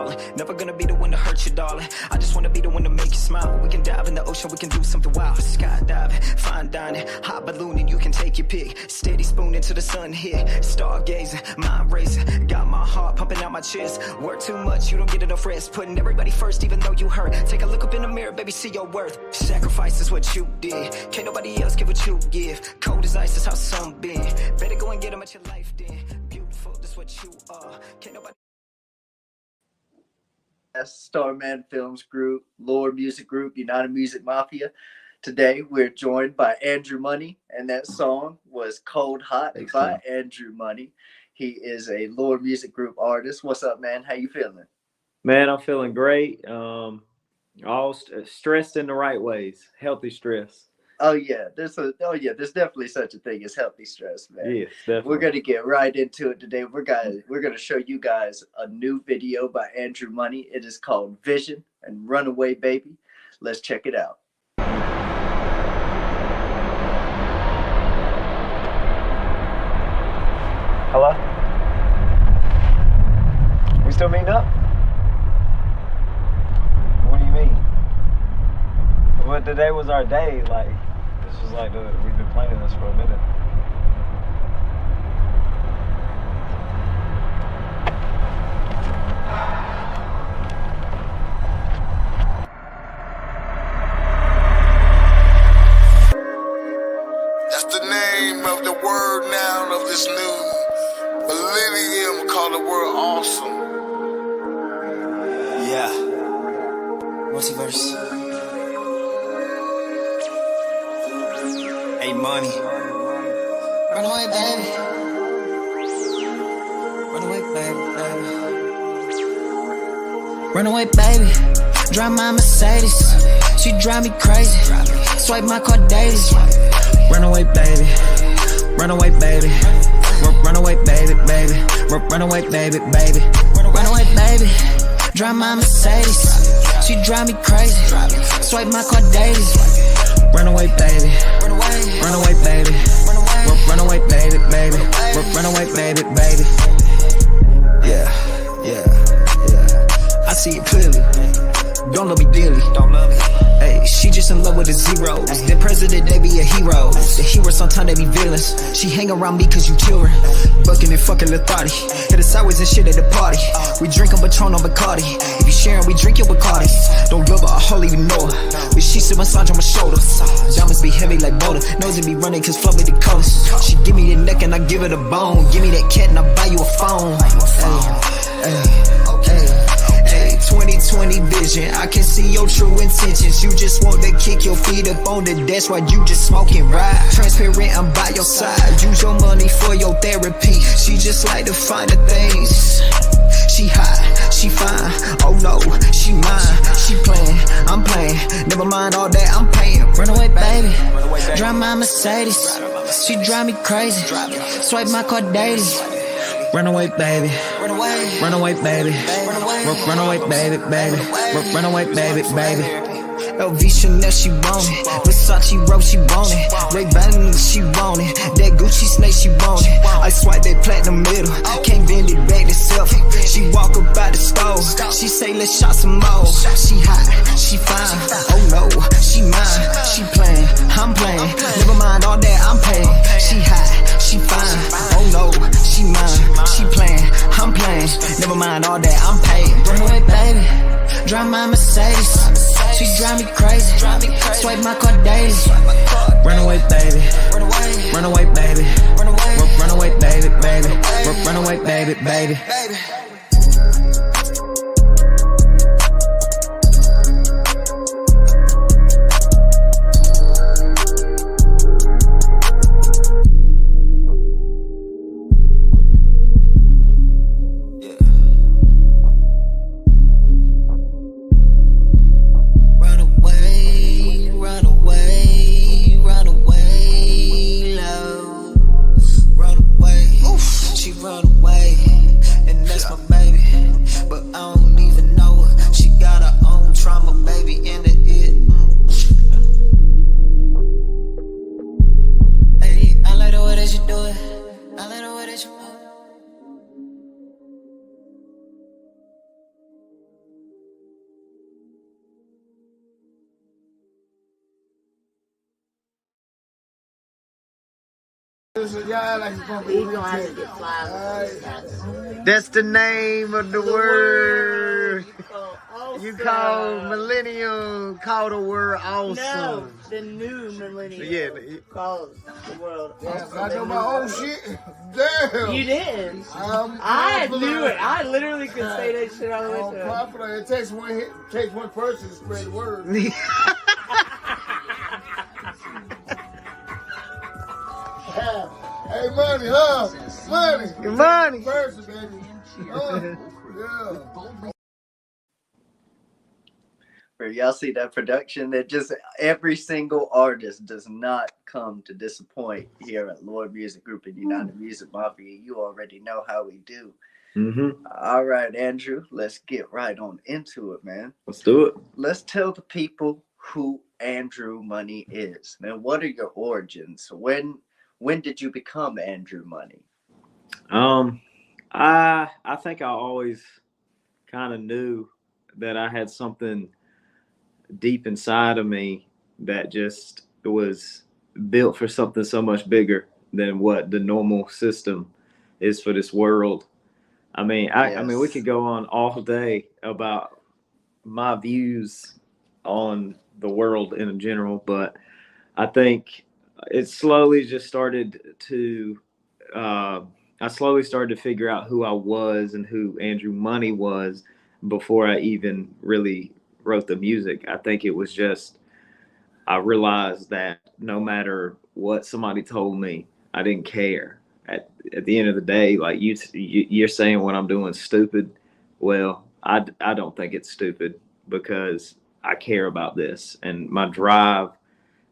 falling. Never gonna be the one to hurt you, darling. I just wanna be the one to make you smile. We can dive in the ocean, we can do something wild. Skydiving, fine dining, hot ballooning, you can take your pick. Steady spoon into the sun hit. Stargazing, mind racing, got my heart pumping out my chest. Work too much, you don't get enough rest. Putting everybody first, even though you hurt. Take a look up in the mirror, baby, see your worth. Sacrifice is what you did. Can't nobody else give what you give. Cold as ice is how some been. Better go and get them at your life then. Beautiful, that's what you are. Can't nobody. Starman Films Group, Lord Music Group, United Music Mafia. Today we're joined by Andrew Money, and that song was Cold Hot by Andrew Money. He is a Lord Music Group artist. What's up, man? How you feeling? Man, I'm feeling great. All stressed in the right ways. Healthy stress. Oh yeah, there's definitely such a thing as healthy stress, man. Yes, definitely. We're gonna get right into it today. We're gonna show you guys a new video by Andrew Money. It is called Vision and Runaway Baby. Let's check it out. Hello? We still meeting up? What do you mean? But today was our day, like, this was like, we've been planning this for a minute. That's the name of the word now of this new millennium called the word awesome. Yeah. Multiverse. Hey, money. Run away, baby. Run away, baby, baby. Run away, baby. Drive my Mercedes. She drive me crazy. Swipe my card daily. Run away, baby. Run away, baby. Run away, baby, baby. Run away, baby, baby. Run away, baby. Drive my Mercedes. She drive me crazy. Swipe my card daily. Run away, baby. Run away, baby. Run away, baby, baby. Run away, baby, baby. Yeah. I see it clearly. Don't love me dearly. Don't love me. Hey, she just in love with the zeros. The president, they be a hero. The heroes, sometimes they be villains. She hang around me cause you children. Bucking and fucking lethargy. Hit the sideways and shit at the party. We drinkin' Patron on Bacardi. If you sharing, we drink it with Cardi. Don't love her, I hardly even know her. But she sit massage on my shoulder. Diamonds be heavy like boulder. Nose it be running cause flow with the colors. She give me the neck and I give her the bone. Give me that cat and I buy you a phone. Hey. 2020 vision, I can see your true intentions. You just want to kick your feet up on the desk while you just smoking ride. Transparent, I'm by your side. Use your money for your therapy. She just like the finer things. She hot, she fine. Oh no, she mine. She playing, I'm playing. Never mind all that, I'm paying. Run away, baby. Drive my Mercedes. She drive me crazy. Swipe my card daily. Run away, baby. Run away, baby. Run away, baby, baby. Run away, baby, baby. LV Chanel, she want it. Versace robe, she want it. Ray-Ban, she want it. That Gucci snake, she want it. I swipe that platinum middle. Can't bend it back to self. She walk up by the stove. She say, let's shot some more. She hot, she fine. Oh no, she mine. She playing, I'm playing. Never mind all that, I'm paying. She hot, she fine. Oh no, she mine. She playing, I'm playing. Never mind all that, I'm paying. Run away, baby. Drive my Mercedes. She drive me crazy. Swipe my card daily. Run away, baby. Run away, baby. Run away, baby, baby. Run away, baby, baby. listen. Y'all act like it's gonna be He gonna have to get fly. That's the name of the word. You call awesome. millennial, call the word awesome. No, the new millennium. Yeah. Calls the world. Yeah, awesome. I know my own shit. Damn. You didn't. I'm I popular. knew it. I literally could say that shit all the way I'm through. popular. It takes one hit, takes one person to spread the word. Hey, money, huh? Money. Money. Person, baby. Yeah. Where y'all see that production, that just every single artist does not come to disappoint here at Lord Music Group and United Music Mafia. You already know how we do. Mm-hmm. All right, Andrew, let's get right on into it, man. Let's do it. Let's tell the people who Andrew Money is. Now, what are your origins? When did you become Andrew Money? I think I always kind of knew that I had something deep inside of me that just was built for something so much bigger than what the normal system is for this world. I mean, I mean, we could go on all day about my views on the world in general, but I think it slowly just started to, I slowly started to figure out who I was and who Andrew Money was before I even really wrote the music. I think it was just, I realized that no matter what somebody told me, I didn't care. At the end of the day, like you're saying what I'm doing is stupid. Well, I don't think it's stupid because I care about this and my drive.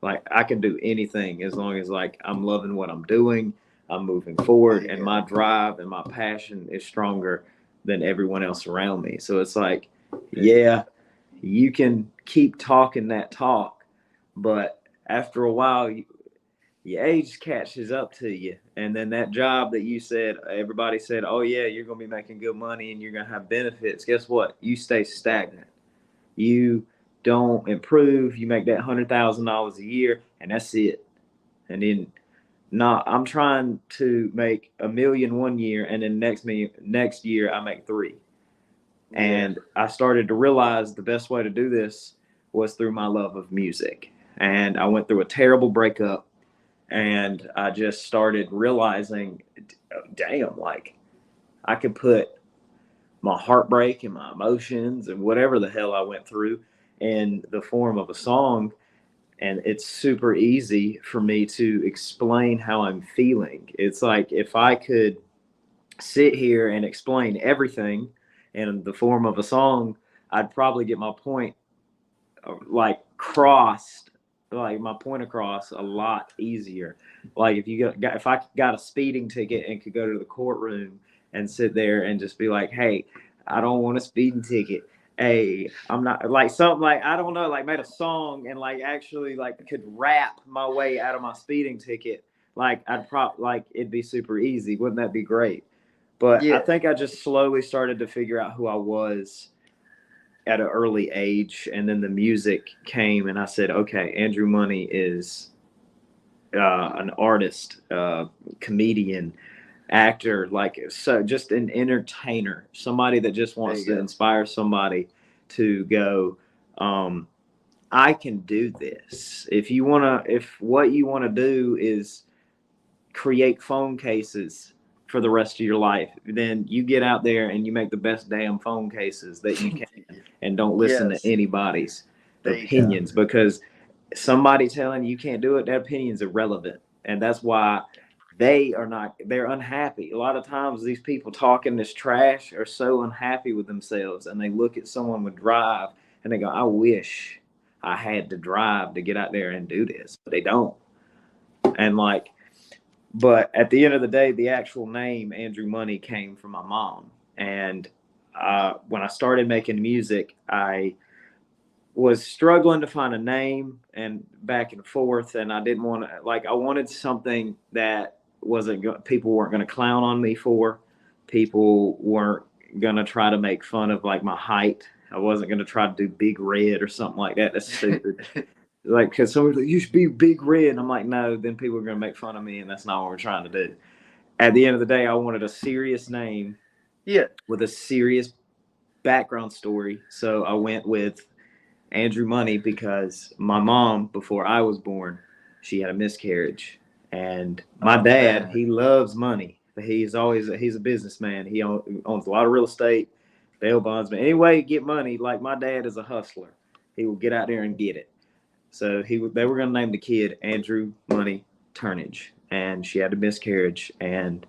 Like I can do anything as long as like I'm loving what I'm doing, I'm moving forward, and my drive and my passion is stronger than everyone else around me. So it's like, yeah, you can keep talking that talk, but after a while, your age catches up to you. And then that job that you said, everybody said, oh yeah, you're going to be making good money and you're going to have benefits. Guess what? You stay stagnant. You don't improve. You make that $100,000 a year and that's it. And then I'm trying to make $1 million one year and then next year I make $3 million. And I started to realize the best way to do this was through my love of music. And I went through a terrible breakup. And I just started realizing, damn, like I could put my heartbreak and my emotions and whatever the hell I went through in the form of a song. And it's super easy for me to explain how I'm feeling. It's like if I could sit here and explain everything in the form of a song, I'd probably get my point like crossed. Like my point across a lot easier. Like if I got a speeding ticket and could go to the courtroom and sit there and just be like, hey, I don't want a speeding ticket. Hey, I'm not like something like, I don't know, like made a song and like actually like could rap my way out of my speeding ticket. Like like it'd be super easy. Wouldn't that be great? But I think I just slowly started to figure out who I was at an early age, and then the music came and I said, okay, Andrew Money is an artist, comedian, actor, like so just an entertainer, somebody that just wants to inspire somebody to go, I can do this. If what you want to do is create phone cases for the rest of your life, then you get out there and you make the best damn phone cases that you can and don't listen to anybody's opinions, because somebody telling you can't do it, that opinion is irrelevant. And that's why they're unhappy. A lot of times these people talking this trash are so unhappy with themselves, and they look at someone with drive and they go, I wish I had the drive to get out there and do this, but they don't. And like, but at the end of the day, the actual name Andrew Money came from my mom. And when I started making music, I was struggling to find a name and back and forth. And I didn't want to, like, I wanted something that people weren't going to clown on me for. People weren't going to try to make fun of like my height. I wasn't going to try to do Big Red or something like that. That's stupid. like, because somebody's like, you should be Big Red. And I'm like, no, then people are going to make fun of me, and that's not what we're trying to do. At the end of the day, I wanted a serious name Yeah. with a serious background story. So I went with Andrew Money because my mom, before I was born, she had a miscarriage. And my dad, he loves money. He's a businessman. He owns a lot of real estate, bail bondsman. Anyway, you get money. Like my dad is a hustler. He will get out there and get it. So they were going to name the kid Andrew Money Turnage, and she had a miscarriage. And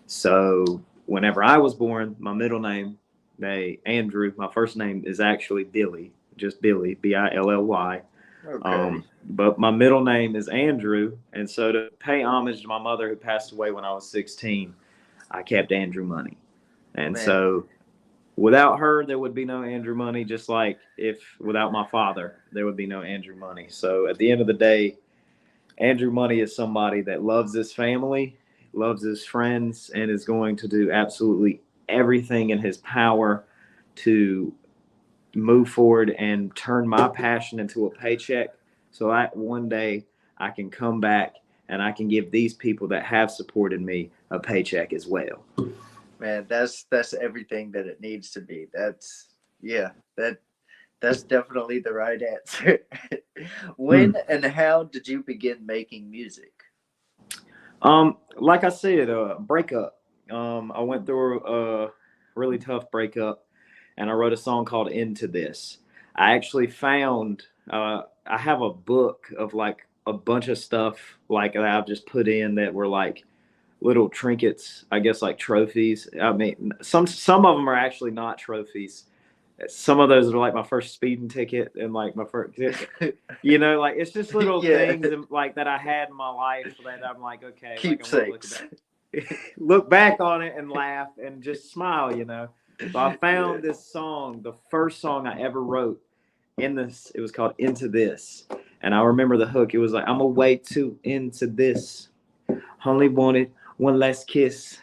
so whenever I was born, my middle name, Andrew, my first name is actually Billy, just Billy, Billy. Okay. But my middle name is Andrew, and so to pay homage to my mother who passed away when I was 16, I kept Andrew Money. And Man. so without her, there would be no Andrew Money, just like if without my father, there would be no Andrew Money. So at the end of the day, Andrew Money is somebody that loves his family, loves his friends, and is going to do absolutely everything in his power to move forward and turn my passion into a paycheck. So one day I can come back and I can give these people that have supported me a paycheck as well. Man, that's everything that it needs to be. That's definitely the right answer. When and how did you begin making music? Like I said, breakup. I went through a really tough breakup, and I wrote a song called "Into This." I actually found I have a book of like a bunch of stuff like that I've just put in that were like little trinkets, I guess, like trophies. I mean, some of them are actually not trophies. Some of those are like my first speeding ticket and like my first, like it's just little things like that I had in my life that I'm like, okay, Keepsakes. Look back on it and laugh and just smile, So I found this song, the first song I ever wrote it was called Into This. And I remember the hook. It was like, I'm way too into this. Only wanted one last kiss.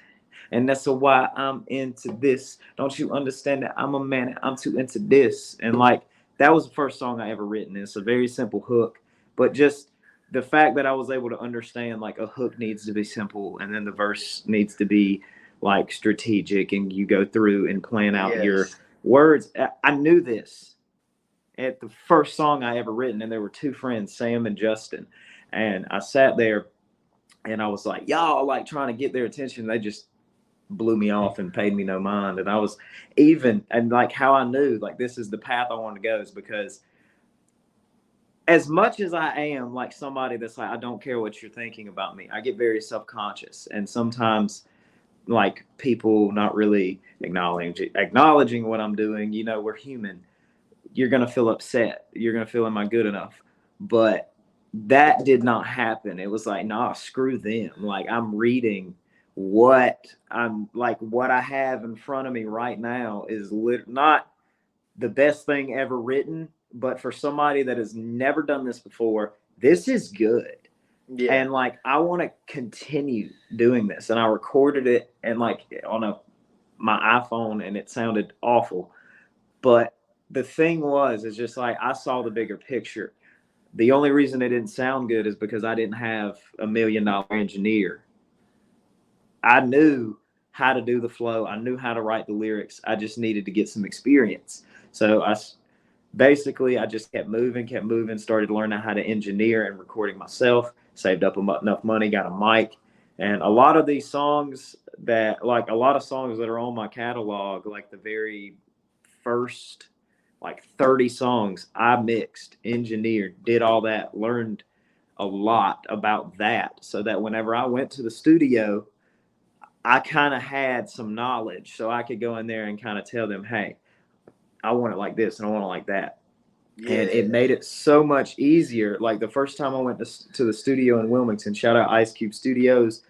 And that's why I'm into this. Don't you understand that I'm a man and I'm too into this? And like, that was the first song I ever written. It's a very simple hook, but just the fact that I was able to understand like a hook needs to be simple and then the verse needs to be like strategic and you go through and plan out your words. I knew this at the first song I ever written. And there were two friends, Sam and Justin. And I sat there and I was like, y'all like trying to get their attention. They just blew me off and paid me no mind. And I was and like how I knew like this is the path I want to go is because as much as I am like somebody that's like, I don't care what you're thinking about me, I get very self-conscious. And sometimes like people not really acknowledging what I'm doing, we're human. You're going to feel upset. You're going to feel, am I good enough? But that did not happen. It was like, nah, screw them. Like I'm reading what I have in front of me right now is not the best thing ever written, but for somebody that has never done this before, this is good. Yeah. And like, I want to continue doing this. And I recorded it and like on my iPhone and it sounded awful. But the thing is just like, I saw the bigger picture. The only reason it didn't sound good is because I didn't have $1 million engineer. I knew how to do the flow. I knew how to write the lyrics. I just needed to get some experience. So I just kept moving, started learning how to engineer and recording myself, saved up enough money, got a mic. And a lot of these songs that are on my catalog, like the very first like 30 songs I mixed, engineered, did all that, learned a lot about that so that whenever I went to the studio, I kind of had some knowledge so I could go in there and kind of tell them, hey, I want it like this and I want it like that. Yeah. And it made it so much easier. Like the first time I went to the studio in Wilmington, shout out Ice Cube Studios,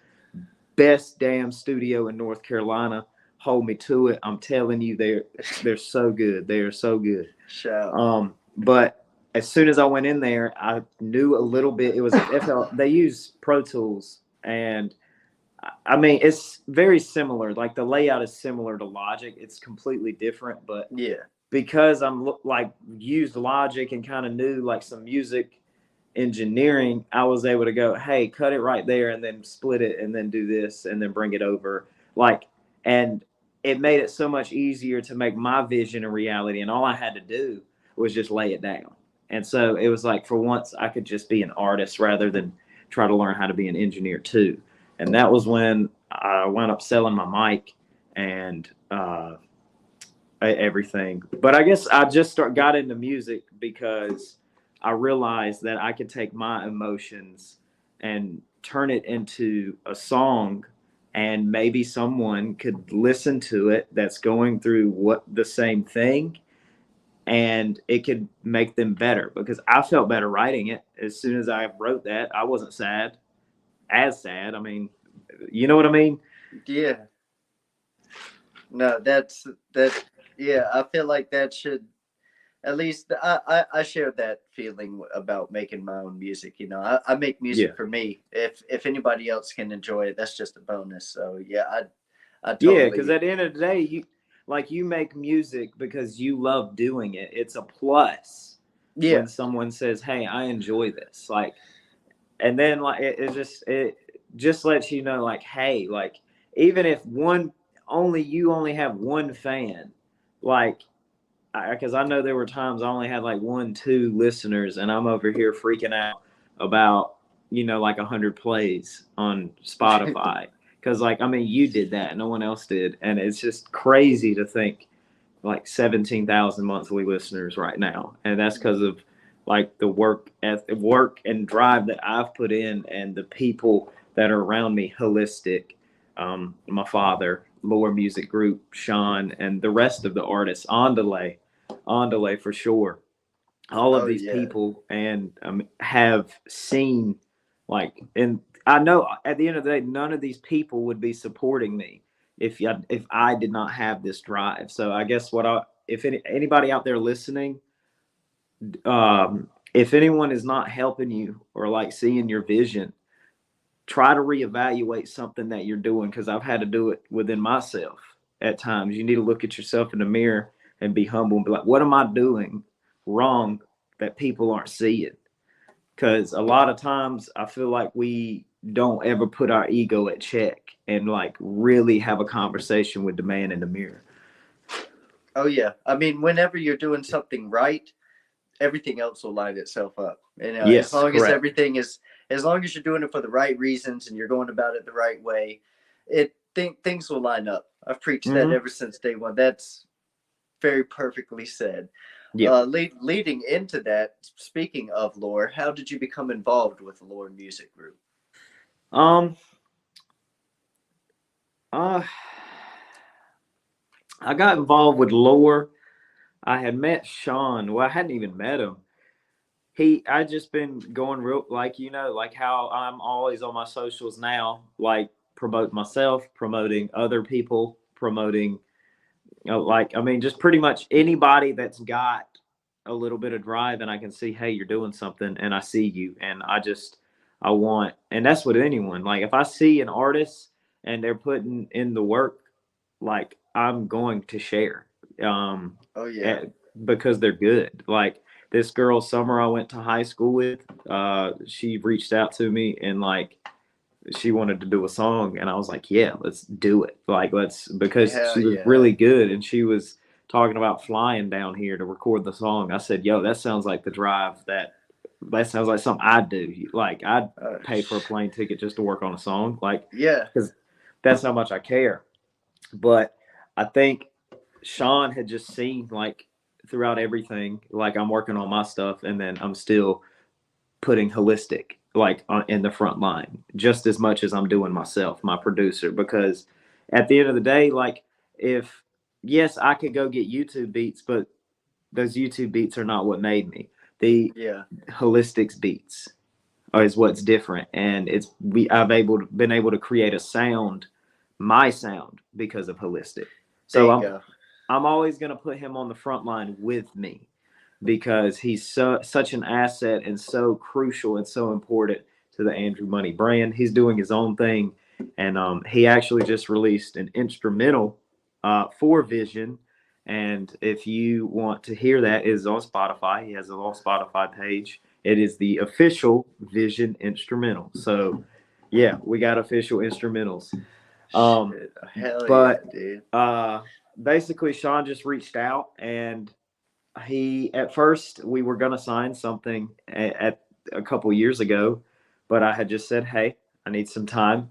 best damn studio in North Carolina. Hold me to it. I'm telling you, they're so good. They are so good. Shout. But as soon as I went in there, I knew a little bit. It was they use Pro Tools, and I mean it's very similar. Like the layout is similar to Logic. It's completely different, but yeah, because I'm like used Logic and kind of knew like some music engineering, I was able to go, hey, cut it right there and then split it and then do this and then bring it over. Like, and it made it so much easier to make my vision a reality. And all I had to do was just lay it down. And so it was like, for once, I could just be an artist rather than try to learn how to be an engineer too. And that was when I wound up selling my mic and everything. But I guess I just got into music because I realized that I could take my emotions and turn it into a song, and maybe someone could listen to it that's going through the same thing, and it could make them better, because I felt better writing it. As soon as I wrote that, I wasn't sad. I mean, you know what I mean? Yeah. No, that's that. Yeah, I feel like that should, at least I share that feeling about making my own music. You know, I make music for me. If anybody else can enjoy it, that's just a bonus. So yeah, I totally. Yeah, because at the end of the day, you make music because you love doing it. It's a plus when someone says, "Hey, I enjoy this." Like, and then like it just lets you know, like, hey, like, even if you only have one fan, like, because I know there were times I only had like 1-2 listeners, and I'm over here freaking out about, like 100 plays on Spotify. Because, like, I mean, you did that, no one else did, and it's just crazy to think like 17,000 monthly listeners right now, and that's because of like the work and drive that I've put in, and the people that are around me. Holistic, my father, Lore Music Group, Sean, and the rest of the artists, on delay for sure. All of these people, and have seen, like, and I know at the end of the day, none of these people would be supporting me if I did not have this drive. So I guess if anybody out there listening, if anyone is not helping you or like seeing your vision, try to reevaluate something that you're doing, because I've had to do it within myself at times. You need to look at yourself in the mirror and be humble and be like, what am I doing wrong that people aren't seeing? Because a lot of times I feel like we don't ever put our ego at check and like really have a conversation with the man in the mirror. Oh yeah, I mean, whenever you're doing something right, everything else will line itself up. And Yes, as long correct. as as long as you're doing it for the right reasons and you're going about it the right way, things will line up. I've preached that ever since day one. That's very perfectly said. Yeah. Leading into that, speaking of Lore, how did you become involved with the Lore Music Group? I got involved with Lore. I had met Sean. Well, I hadn't even met him. I just been going real, like, like how I'm always on my socials now, like promote myself, promoting other people, promoting, like, I mean, just pretty much anybody that's got a little bit of drive, and I can see, hey, you're doing something, and I see you, and I want, and that's with anyone. Like, if I see an artist and they're putting in the work, like, I'm going to share. Because they're good. Like, this girl Summer I went to high school with, she reached out to me and like she wanted to do a song, and I was like, yeah, let's do it. Like, because she was really good, and she was talking about flying down here to record the song. I said, yo, that sounds like the drive that sounds like something I'd do. Like, I'd pay for a plane ticket just to work on a song. Like, because that's how much I care. But I think Sean had just seen, like, throughout everything, like, I'm working on my stuff, and then I'm still putting Holistic, like, in the front line just as much as I'm doing myself, my producer, because at the end of the day, like, yes, I could go get YouTube beats, but those YouTube beats are not what made me. The Holistic's beats is what's different, and I've been able to create a sound, my sound, because of Holistic. So I'm always going to put him on the front line with me, because he's such an asset and so crucial and so important to the Andrew Money brand. He's doing his own thing, and he actually just released an instrumental for Vision. And if you want to hear that, is on Spotify. He has a little Spotify page, It is the official Vision instrumental. So, yeah, we got official instrumentals. Shit. Hell But yeah, dude. basically, Sean just reached out, and at first we were going to sign something at a couple years ago, but I had just said, hey, I need some time.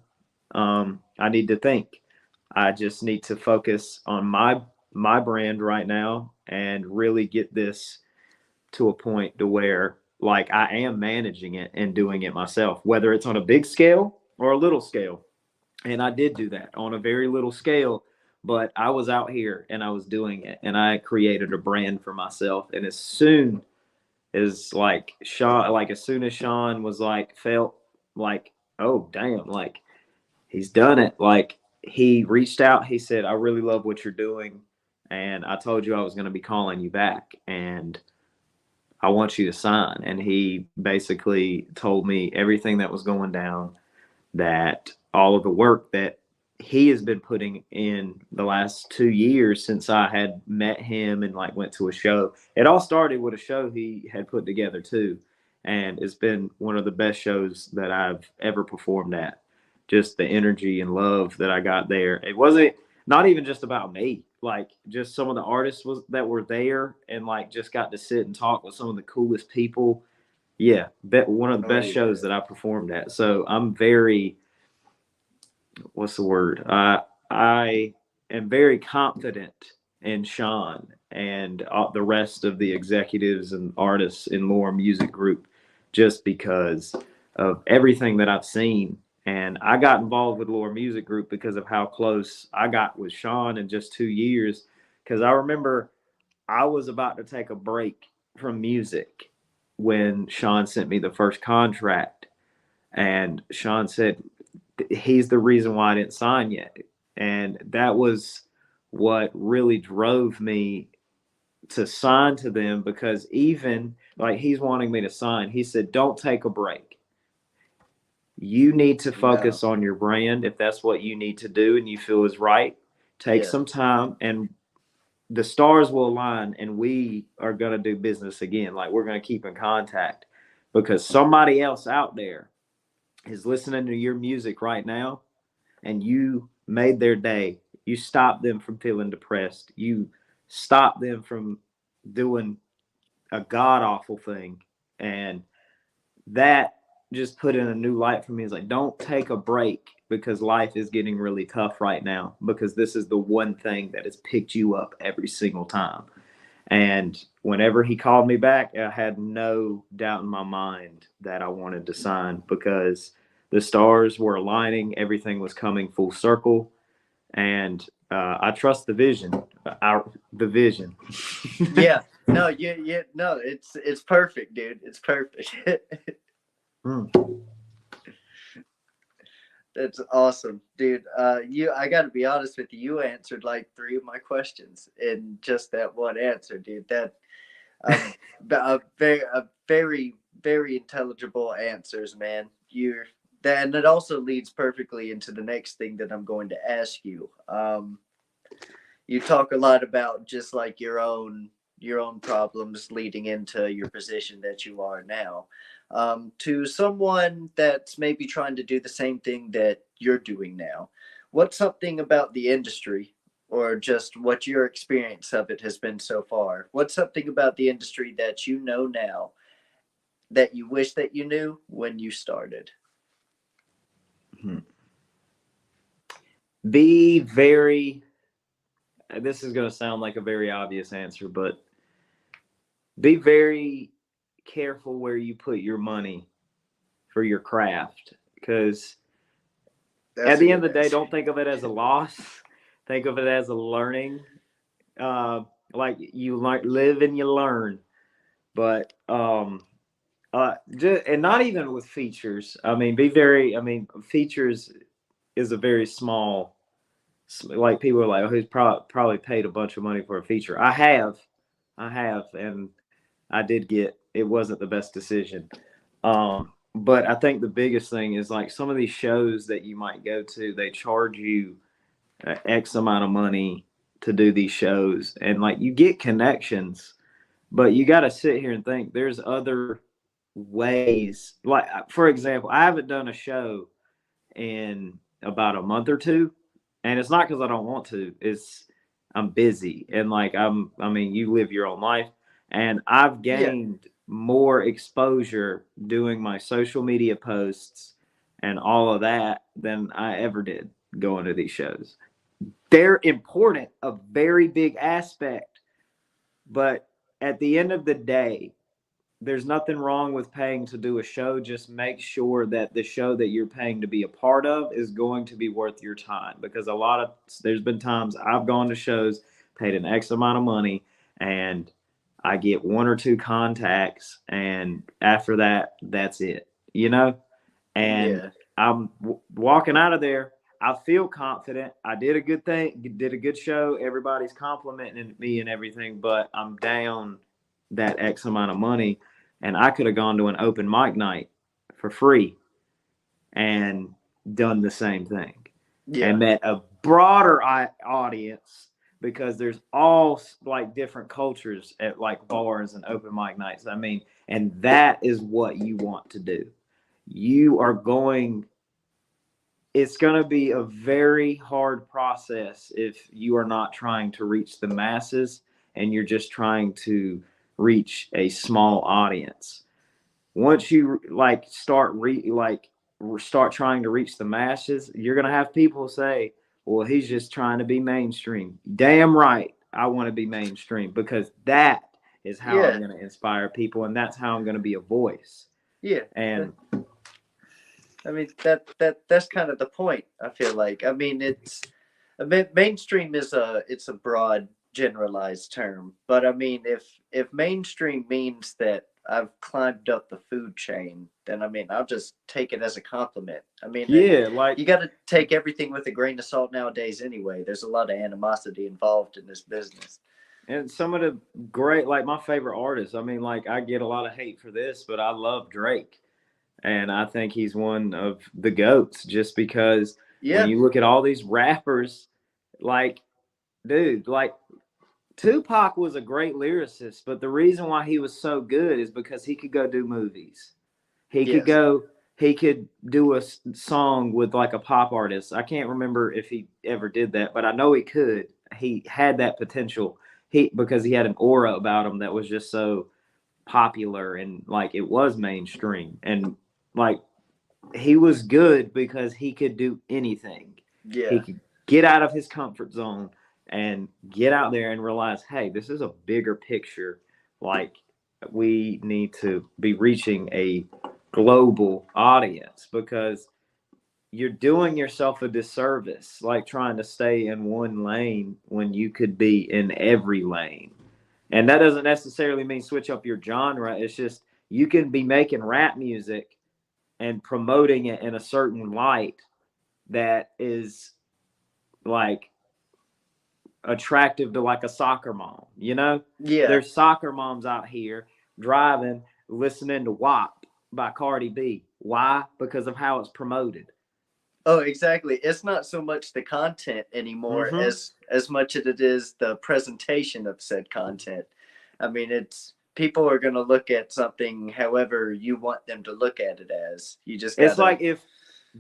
I need to think. I just need to focus on my brand right now and really get this to a point to where like I am managing it and doing it myself, whether it's on a big scale or a little scale. And I did do that on a very little scale, but I was out here and I was doing it, and I created a brand for myself. And as soon as Sean was like, felt like, oh damn, like he's done it. Like he reached out, he said, I really love what you're doing. And I told you I was going to be calling you back, and I want you to sign. And he basically told me everything that was going down, that all of the work that he has been putting in the last 2 years since I had met him and like went to a show. It all started with a show he had put together too. And it's been one of the best shows that I've ever performed at. Just the energy and love that I got there. It wasn't not even just about me, like just some of the artists that were there, and like just got to sit and talk with some of the coolest people. Yeah, one of the best shows that I performed at. So I'm very, what's the word? I am very confident in Sean and the rest of the executives and artists in Lore Music Group, just because of everything that I've seen. And I got involved with Lore Music Group because of how close I got with Sean in just 2 years. Because I remember I was about to take a break from music when Sean sent me the first contract. And Sean said, he's the reason why I didn't sign yet. And that was what really drove me to sign to them, because even like he's wanting me to sign, he said, don't take a break. You need to focus on your brand. If that's what you need to do and you feel is right, take some time, and the stars will align, and we are going to do business again. Like we're going to keep in contact, because somebody else out there is listening to your music right now, and you made their day. You stopped them from feeling depressed. You stopped them from doing a god awful thing. And that just put in a new light for me. It's like, don't take a break, because life is getting really tough right now, because this is the one thing that has picked you up every single time. And whenever he called me back, I had no doubt in my mind that I wanted to sign, because the stars were aligning. Everything was coming full circle. And I trust the vision. The vision. Yeah. No, no, it's perfect, dude. It's perfect. That's awesome, dude. I gotta be honest with you. You answered like 3 of my questions in just that one answer, dude. That a very, very intelligible answers, man. And it also leads perfectly into the next thing that I'm going to ask you. You talk a lot about just like your own problems leading into your position that you are now. To someone that's maybe trying to do the same thing that you're doing now, what's something about the industry, or just what your experience of it has been so far? What's something about the industry that you know now that you wish that you knew when you started? Be very, this is going to sound like a very obvious answer, but be very careful where you put your money for your craft, because at the end of the day, don't think of it as a loss. Think of it as a learning. Like you live and you learn. But and not even with features. I mean, features is a very small. Like people are like, oh, he's probably paid a bunch of money for a feature. I have, and I did get. It wasn't the best decision. But I think the biggest thing is like some of these shows that you might go to, they charge you X amount of money to do these shows, and like you get connections, but you got to sit here and think there's other ways. Like, for example, I haven't done a show in about a month or two, and it's not because I don't want to. It's I'm busy, and like I mean, you live your own life, and I've Yeah. gained more exposure doing my social media posts and all of that than I ever did going to these shows. They're important, a very big aspect, but at the end of the day, there's nothing wrong with paying to do a show. Just make sure that the show that you're paying to be a part of is going to be worth your time, because there's been times I've gone to shows, paid an X amount of money, and I get one or two contacts, and after that, that's it, and Yeah. I'm walking out of there. I feel confident. I did a good thing, did a good show. Everybody's complimenting me and everything, but I'm down that X amount of money, and I could have gone to an open mic night for free and done the same thing Yeah. and met a broader audience, because there's all like different cultures at like bars and open mic nights. I mean, and that is what you want to do. It's going to be a very hard process if you are not trying to reach the masses and you're just trying to reach a small audience. Once you like start trying to reach the masses, you're going to have people say, well, he's just trying to be mainstream. Damn right, I want to be mainstream, because that is how I'm going to inspire people, and that's how I'm going to be a voice. Yeah. And I mean, that's kind of the point. I feel like. I mean, mainstream is it's a broad, generalized term. But I mean, if mainstream means that I've climbed up the food chain, then I mean, I'll just take it as a compliment. I mean, yeah, like you got to take everything with a grain of salt nowadays. Anyway, there's a lot of animosity involved in this business. and some of the great, like my favorite artists. I mean, like I get a lot of hate for this, but I love Drake. And I think he's one of the GOATs, just because when you look at all these rappers, like, dude, like Tupac was a great lyricist, but the reason why he was so good is because he could go do movies. He could do a song with like a pop artist. I can't remember if he ever did that, but I know he could. He had that potential. Because he had an aura about him that was just so popular, and like it was mainstream, and like he was good because he could do anything. Yeah. He could get out of his comfort zone and get out there and realize, hey, this is a bigger picture. Like, we need to be reaching a global audience, because you're doing yourself a disservice, like trying to stay in one lane when you could be in every lane. And that doesn't necessarily mean switch up your genre. It's just you can be making rap music and promoting it in a certain light that is like attractive to like a soccer mom, Yeah. There's soccer moms out here driving, listening to WAP by Cardi B. Why? Because of how it's promoted. Oh, exactly. It's not so much the content anymore as much as it is the presentation of said content. I mean, it's people are going to look at something however you want them to look at it as. You just gotta... It's like if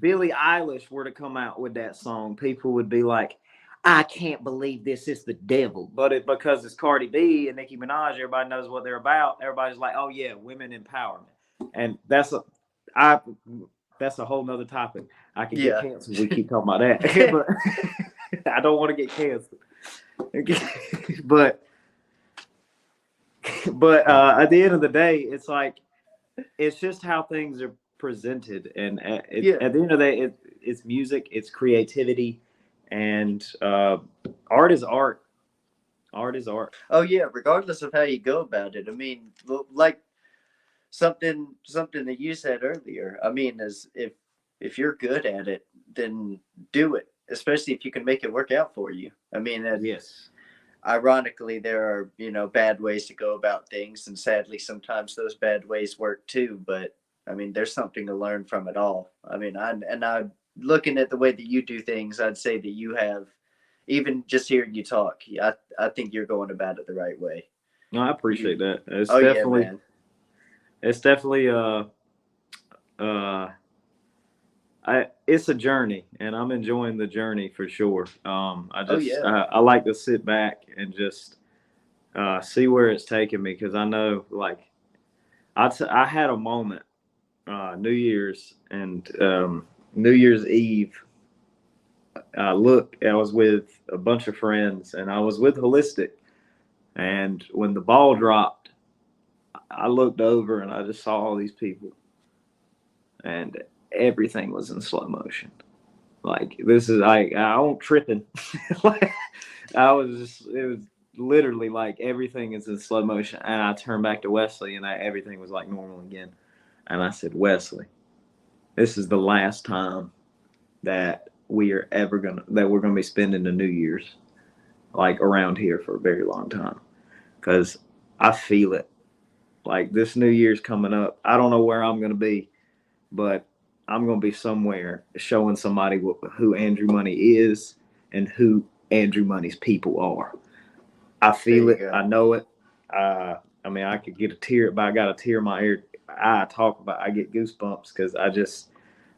Billie Eilish were to come out with that song, people would be like, I can't believe this is the devil. But because it's Cardi B and Nicki Minaj, everybody knows what they're about. Everybody's like, oh yeah, women empowerment. And that's a whole nother topic. I could get canceled. We keep talking about that. But I don't want to get canceled. But at the end of the day, it's like, it's just how things are presented. And at the end of the day, it's music, it's creativity, and art is art. Art is art. Oh yeah, regardless of how you go about it. I mean, like something that you said earlier. I mean, is if you're good at it, then do it. Especially if you can make it work out for you. I mean, yes. Ironically, there are bad ways to go about things, and sadly, sometimes those bad ways work too. But I mean, there's something to learn from it all. I mean, I looking at the way that you do things, I'd say that you have, even just hearing you talk, I think you're going about it the right way. No, I appreciate that. It's it's definitely it's a journey, and I'm enjoying the journey for sure. I like to sit back and just see where it's taking me, because I know, like, I had a moment New Year's and New Year's Eve. I was with a bunch of friends, and I was with Holistic, and when the ball dropped, I looked over and I just saw all these people, and everything was in slow motion. Like, this is, I won't tripping. Like, it was literally like everything is in slow motion. And I turned back to Wesley, and everything was like normal again. And I said, Wesley, this is the last time that we're gonna be spending the New Year's like around here for a very long time, because I feel it. Like, this New Year's coming up, I don't know where I'm gonna be, but I'm gonna be somewhere showing somebody who Andrew Money is and who Andrew Money's people are. I feel it. I know it. I mean, I could get a tear, but I got a tear in my ear. I get goosebumps because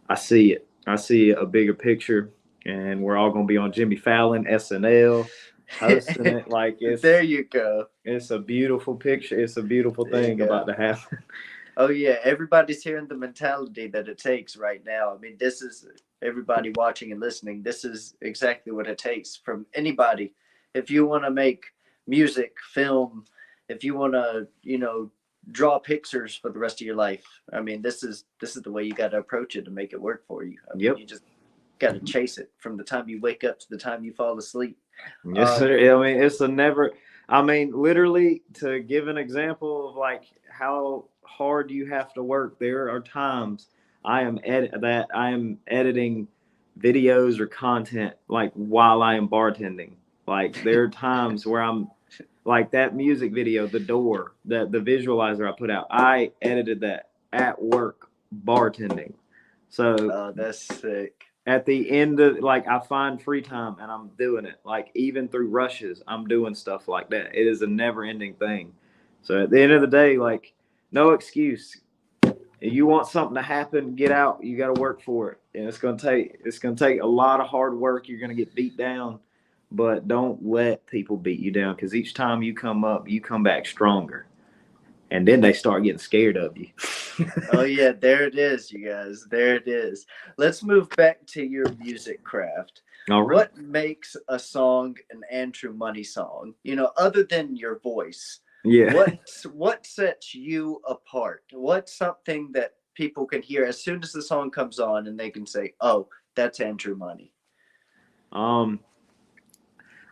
I see it. I see a bigger picture, and we're all gonna be on Jimmy Fallon, SNL, hosting it. Like, there you go. It's a beautiful picture. It's a beautiful thing about to happen. Oh yeah, everybody's hearing the mentality that it takes right now. I mean, this is everybody watching and listening. This is exactly what it takes from anybody. If you want to make music, film, if you want to, draw pictures for the rest of your life. I mean, this is the way you got to approach it to make it work for you. I mean, you just got to chase it from the time you wake up to the time you fall asleep. Yes, sir. I mean, it's a never. I mean, literally, to give an example of like how hard you have to work, there are times I am editing videos or content like while I am bartending. Like, there are times where I'm like, that music video, The Door, the visualizer I put out, I edited that at work bartending. So that's sick. At the end of, like, I find free time and I'm doing it. Like, even through rushes, I'm doing stuff like that. It is a never ending thing. So at the end of the day, like, no excuse. If you want something to happen, get out. You got to work for it. And it's gonna take a lot of hard work. You're gonna get beat down, but don't let people beat you down, because each time you come up, you come back stronger. And then they start getting scared of you. Oh yeah, there it is, you guys. There it is. Let's move back to your music craft. All right. What makes a song an Andrew Money song? Other than your voice. Yeah. What sets you apart? What's something that people can hear as soon as the song comes on and they can say, "Oh, that's Andrew Money"? I'm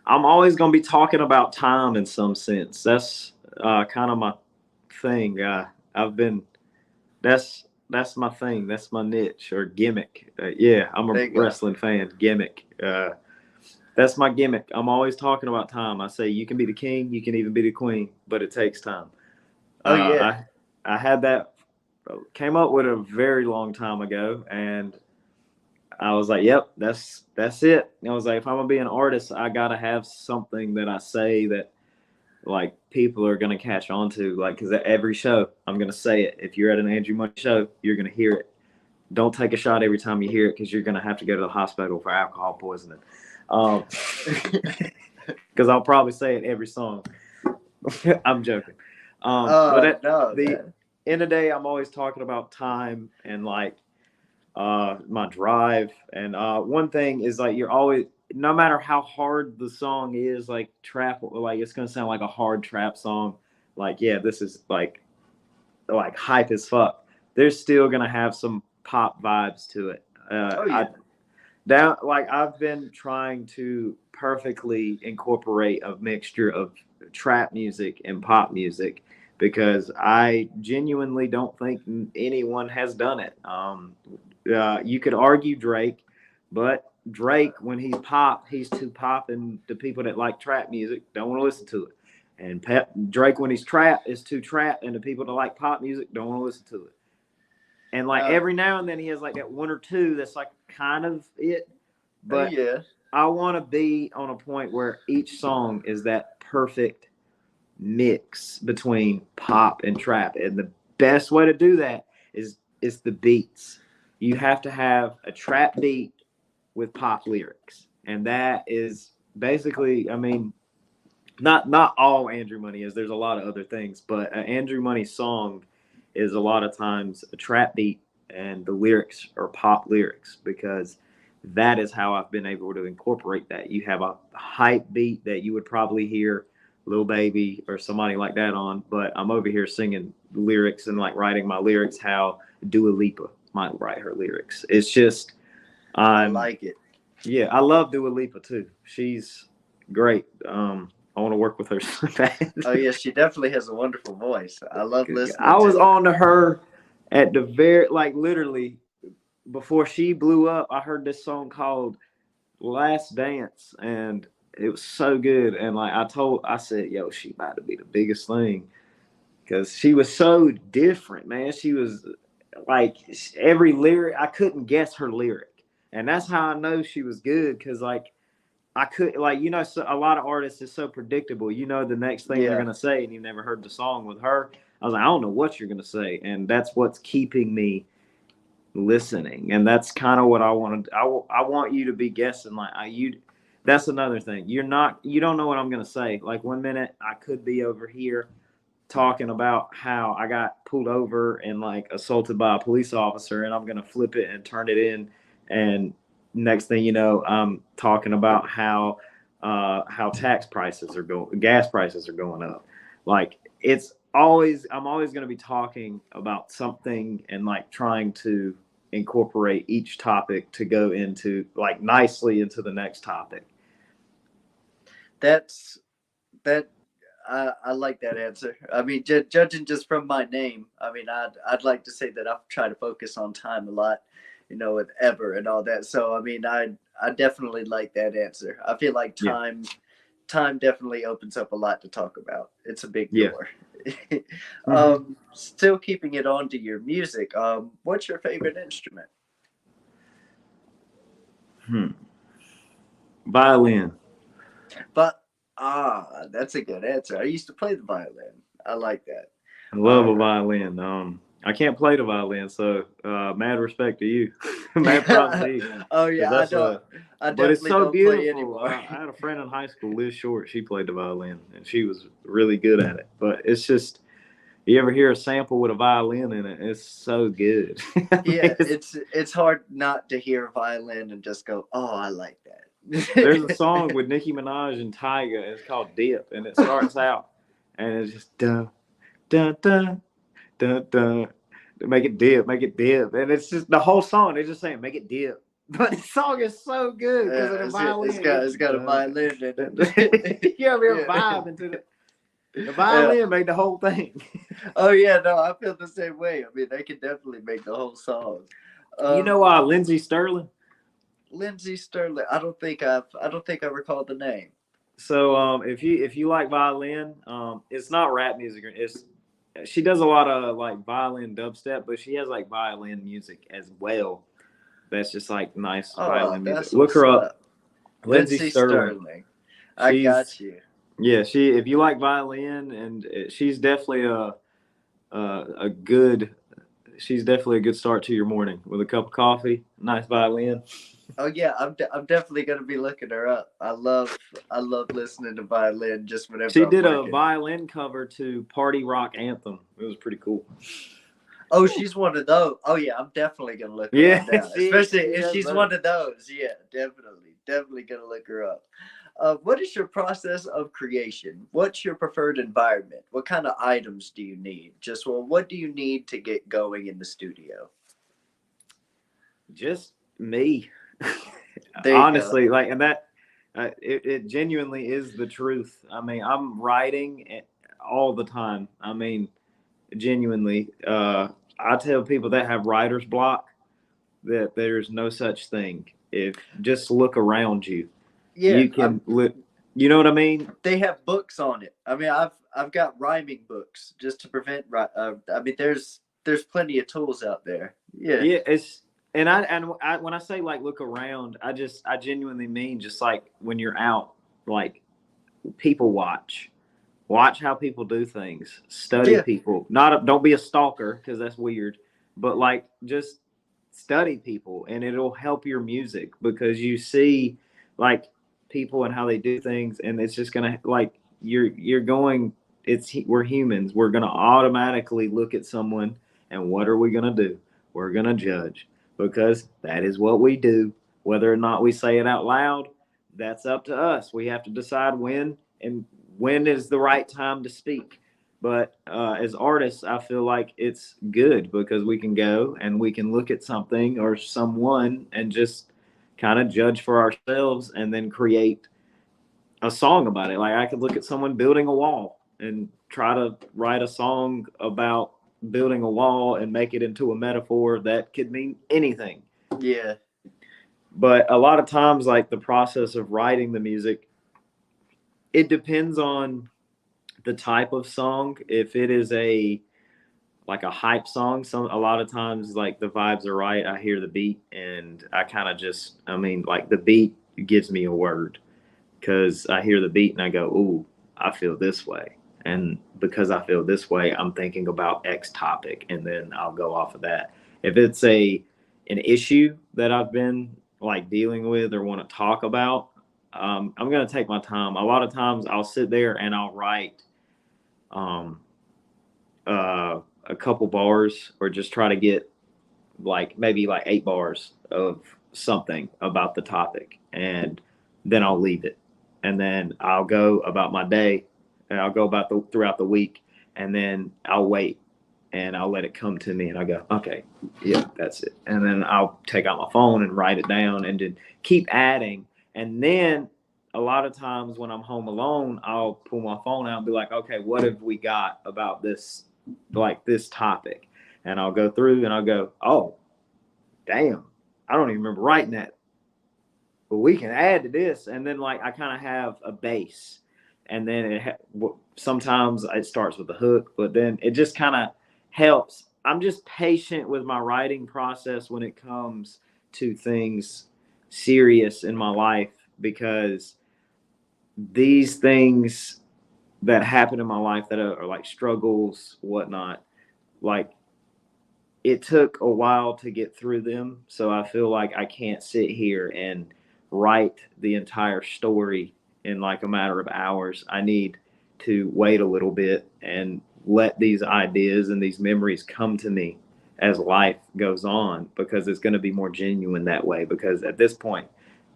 always going to be talking about time in some sense. That's kind of my thing. That's my thing. That's my niche or gimmick. I'm a wrestling fan. Gimmick. That's my gimmick. I'm always talking about time. I say you can be the king, you can even be the queen, but it takes time. I had that, came up with a very long time ago, and I was like, yep, that's it. I was like, if I'm gonna be an artist, I gotta have something that I say that, like, people are gonna catch on to. Like, because at every show, I'm gonna say it. If you're at an Andrew Money show, you're gonna hear it. Don't take a shot every time you hear it, because you're gonna have to go to the hospital for alcohol poisoning. Because I'll probably say it every song. I'm joking. But at the end of the day, I'm always talking about time and, like, my drive. And one thing is, like, you're always, no matter how hard the song is, like trap, like, it's gonna sound like a hard trap song. Like, yeah, this is like hype as fuck. There's still gonna have some pop vibes to it. I've been trying to perfectly incorporate a mixture of trap music and pop music, because I genuinely don't think anyone has done it. You could argue Drake, but Drake, when he's pop, he's too pop, and the people that like trap music don't want to listen to it. And Drake, when he's trap, is too trap, and the people that like pop music don't want to listen to it. And, like, every now and then he has like that one or two that's like kind of it. But I want to be on a point where each song is that perfect mix between pop and trap, and best way to do that is the beats. You have to have a trap beat with pop lyrics, and that is basically, I mean, not all Andrew Money is. There's a lot of other things, but an Andrew Money song is a lot of times a trap beat, and the lyrics are pop lyrics, because that is how I've been able to incorporate that. You have a hype beat that you would probably hear Lil Baby or somebody like that on, but I'm over here singing lyrics and like writing my lyrics how Dua Lipa might write her lyrics. It's just, I like it. Yeah, I love Dua Lipa too. She's great. I want to work with her so bad. Oh yeah, she definitely has a wonderful voice. I love listening. I was on to her at the very, like, literally before she blew up. I heard this song called Last Dance, and it was so good. And like I said, yo, she about to be the biggest thing, because she was so different, man. She was like, every lyric, I couldn't guess her lyric, and that's how I know she was good, because like, I could, like, you know, so a lot of artists is so predictable. You know the next thing they're gonna say, and you never heard the song. With her, I was like, I don't know what you're gonna say, and that's what's keeping me listening. And that's kind of what I wanted. I want you to be guessing, like, That's another thing. You don't know what I'm gonna say. Like, one minute I could be over here talking about how I got pulled over and like assaulted by a police officer, and I'm gonna flip it and turn it in, and next thing you know, I'm talking about how gas prices are going up. Like, I'm always going to be talking about something and like trying to incorporate each topic to go into like nicely into the next topic. I like that answer. I mean, judging just from my name, I mean, I'd like to say that I try to focus on time a lot, you know, with Ever and all that. So I mean, I definitely like that answer. I feel like time definitely opens up a lot to talk about. It's a big door. Still keeping it on to your music. What's your favorite instrument? Violin. But that's a good answer. I used to play the violin. I like that. I love a violin. I can't play the violin, so mad respect to you. Mad props to you. Oh yeah, but it's so beautiful. I had a friend in high school, Liz Short. She played the violin, and she was really good at it. But it's just, you ever hear a sample with a violin in it? It's so good. Yeah, it's hard not to hear a violin and just go, oh, I like that. There's a song with Nicki Minaj and Tyga. It's called Dip, and it starts out, and it's just dun dun dun dun dun. Make it dip, and it's just the whole song. They're just saying make it dip, but the song is so good because of the violin. It's got a violin in it. You ever hear vibe into the violin made the whole thing. Oh yeah, no, I feel the same way. I mean, they can definitely make the whole song. You know Lindsey Sterling? Lindsey Sterling. I don't think I recall the name. So if you like violin, it's not rap music. She does a lot of like violin dubstep, but she has like violin music as well. That's just like nice violin music. Look her up. Lindsey Sterling. I got you. Yeah, if you like violin, and she's definitely a good start to your morning with a cup of coffee, nice violin. Oh yeah, I'm definitely gonna be looking her up. I love listening to violin just whenever. She did a violin cover to Party Rock Anthem. It was pretty cool. Oh, she's one of those. Oh yeah, I'm definitely gonna look her up now. Especially if she's one of those. Yeah, definitely gonna look her up. What is your process of creation? What's your preferred environment? What kind of items do you need? What do you need to get going in the studio? Just me. Honestly, like, and that it genuinely is the truth. I mean, I'm writing all the time. I mean, genuinely, I tell people that have writer's block that there's no such thing. If just look around you, you can look. You know what I mean? They have books on it. I mean, I've got rhyming books just to prevent. I mean, there's plenty of tools out there. Yeah. Yeah. And I when I say like look around, I genuinely mean just like when you're out, like people watch. watch how people do things, study Yeah. people. Don't be a stalker because that's weird, but like just study people, and it'll help your music because you see like people and how they do things, and it's just gonna like you're going. We're humans. We're gonna automatically look at someone, and what are we gonna do? We're gonna judge because that is what we do. Whether or not we say it out loud, that's up to us. We have to decide when is the right time to speak. But as artists, I feel like it's good because we can go and we can look at something or someone and just kind of judge for ourselves and then create a song about it. Like I could look at someone building a wall and try to write a song about building a wall and make it into a metaphor that could mean anything. Yeah. But a lot of times, like the process of writing the music, it depends on the type of song. If it is a hype song, a lot of times like the vibes are right. I hear the beat and I kind of just, I mean, like the beat gives me a word because I hear the beat and I go, ooh, I feel this way. And because I feel this way, I'm thinking about X topic, and then I'll go off of that. If it's an issue that I've been like dealing with or want to talk about, I'm gonna take my time. A lot of times I'll sit there and I'll write a couple bars, or just try to get like maybe like 8 bars of something about the topic, and then I'll leave it, and then I'll go about my day, and I'll go about throughout the week, and then I'll wait and I'll let it come to me, and I go, okay, yeah, that's it, and then I'll take out my phone and write it down and then keep adding. And then a lot of times when I'm home alone, I'll pull my phone out and be like, okay, what have we got about this, like this topic? And I'll go through and I'll go, oh, damn, I don't even remember writing that, but we can add to this. And then like I kind of have a base, and then sometimes it starts with a hook, but then it just kind of helps. I'm just patient with my writing process when it comes to things serious in my life, because these things that happen in my life that are like struggles, whatnot, like it took a while to get through them. So I feel like I can't sit here and write the entire story in like a matter of hours. I need to wait a little bit and let these ideas and these memories come to me as life goes on, because it's going to be more genuine that way. Because at this point,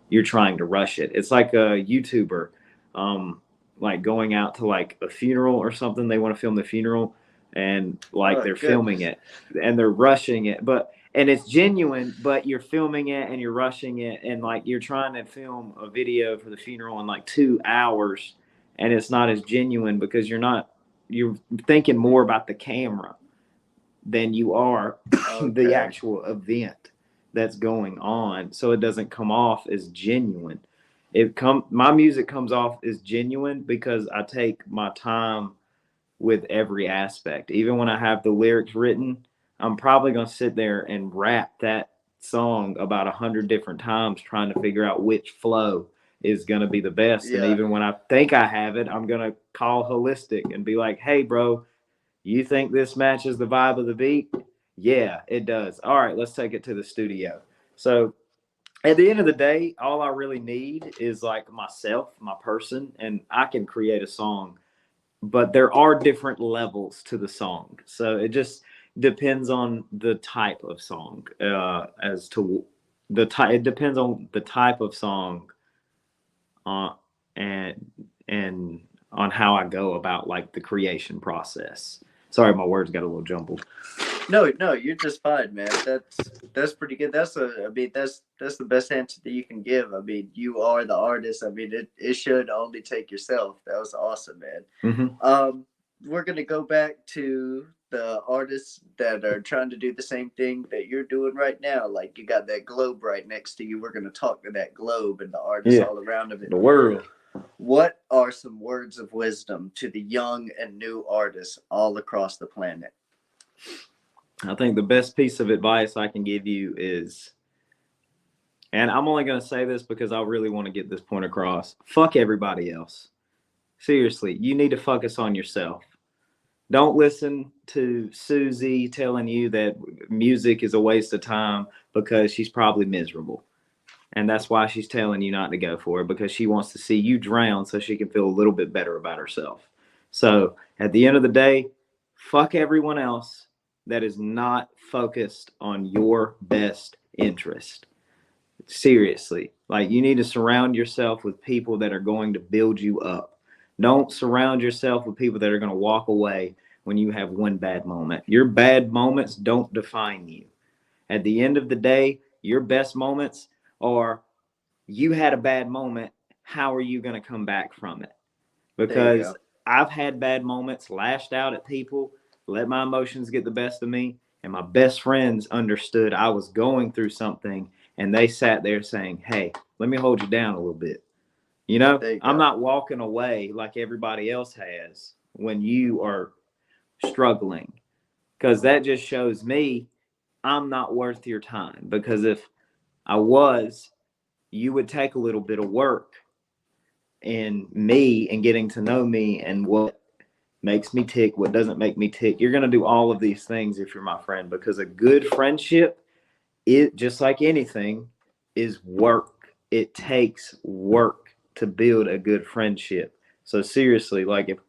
you're trying to rush it. It's like a YouTuber, like going out to like a funeral or something. They want to film the funeral, and like they're filming it and they're rushing it, and it's genuine, but you're filming it and you're rushing it, and like you're trying to film a video for the funeral in like 2 hours, and it's not as genuine because you're thinking more about the camera than you are the actual event that's going on. So it doesn't come off as genuine. My music comes off as genuine because I take my time with every aspect. Even when I have the lyrics written, I'm probably going to sit there and rap that song about 100 different times, trying to figure out which flow is going to be the best. Yeah. And even when I think I have it, I'm going to call holistic and be like, hey, bro, you think this matches the vibe of the beat? Yeah, it does. All right, let's take it to the studio. So at the end of the day, all I really need is like myself, my person, and I can create a song. But there are different levels to the song. So it just depends on the type of song, as to the type. It depends on the type of song, and on how I go about like the creation process. Sorry, my words got a little jumbled. No, you're just fine, man. That's pretty good. That's the best answer that you can give. I mean, you are the artist. I mean, it should only take yourself. That was awesome, man. Mm-hmm. We're gonna go back to the artists that are trying to do the same thing that you're doing right now. Like you got that globe right next to you. We're gonna talk to that globe and the artists all around of it. The world. What are some words of wisdom to the young and new artists all across the planet? I think the best piece of advice I can give you is, and I'm only going to say this because I really want to get this point across, fuck everybody else. Seriously, you need to focus on yourself. Don't listen to Susie telling you that music is a waste of time because she's probably miserable. And that's why she's telling you not to go for it, because she wants to see you drown so she can feel a little bit better about herself. So at the end of the day, fuck everyone else that is not focused on your best interest. Seriously, like, you need to surround yourself with people that are going to build you up. Don't surround yourself with people that are going to walk away when you have one bad moment. Your bad moments don't define you. At the end of the day, your best moments are, you had a bad moment. How are you going to come back from it? Because I've had bad moments, lashed out at people, let my emotions get the best of me. And my best friends understood I was going through something. And they sat there saying, hey, let me hold you down a little bit. You know, I'm not walking away like everybody else has when you are struggling, because that just shows me I'm not worth your time. Because if I was, you would take a little bit of work in me and getting to know me and what makes me tick, what doesn't make me tick. You're going to do all of these things if you're my friend, because a good friendship, it just like anything, is work. It takes work to build a good friendship. So seriously, like, if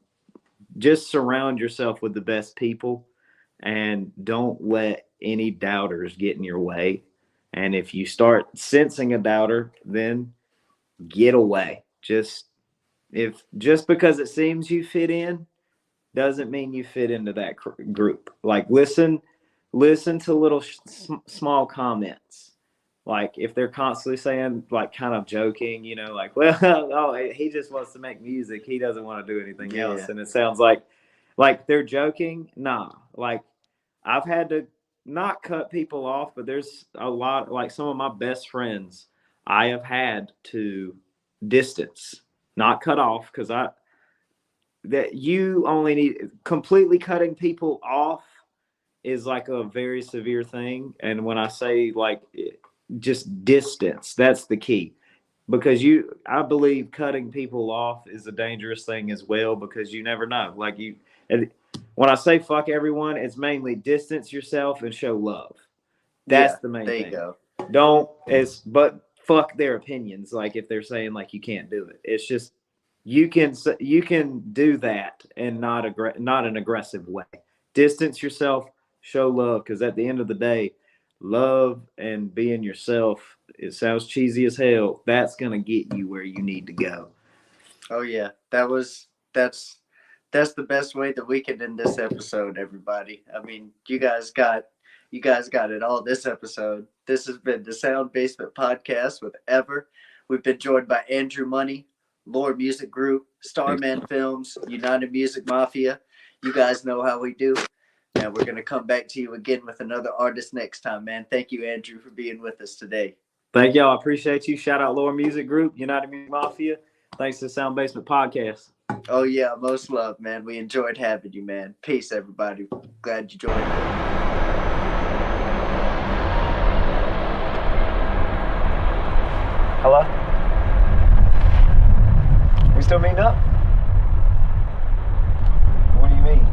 just surround yourself with the best people and don't let any doubters get in your way. And if you start sensing a doubter, then get away. Just because it seems you fit in doesn't mean you fit into that group. Like, listen to little small comments. Like, if they're constantly saying, like, kind of joking, you know, like, well, oh, he just wants to make music, he doesn't want to do anything else. And it sounds like they're joking. Nah, like, I've had to not cut people off, but there's a lot, like, some of my best friends I have had to distance, not cut off, because that you only need, completely cutting people off is like a very severe thing. And when I say, like, just distance, that's the key. Because I believe cutting people off is a dangerous thing as well, because you never know. Like, when I say fuck everyone, it's mainly distance yourself and show love. That's the main thing. But fuck their opinions. Like, if they're saying, like, you can't do it, it's just, you can do that and not an aggressive way. Distance yourself, show love, because at the end of the day, love and being yourself, it sounds cheesy as hell, that's going to get you where you need to go. Oh yeah, that's the best way that we can end this episode, everybody. I mean, you guys got it all this episode. This has been the Sound Basement Podcast with Ever. We've been joined by Andrew Money, Lore Music Group, Starman Films, United Music Mafia. You guys know how we do. And we're going to come back to you again with another artist next time, man. Thank you, Andrew, for being with us today. Thank y'all. I appreciate you. Shout out Lore Music Group, United Music Mafia. Thanks to the Sound Basement Podcast. Oh, yeah. Most love, man. We enjoyed having you, man. Peace, everybody. Glad you joined. Hello? We still meeting up? What do you mean?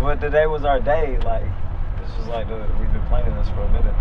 Well, today was our day. Like, this was like, we've been planning this for a minute.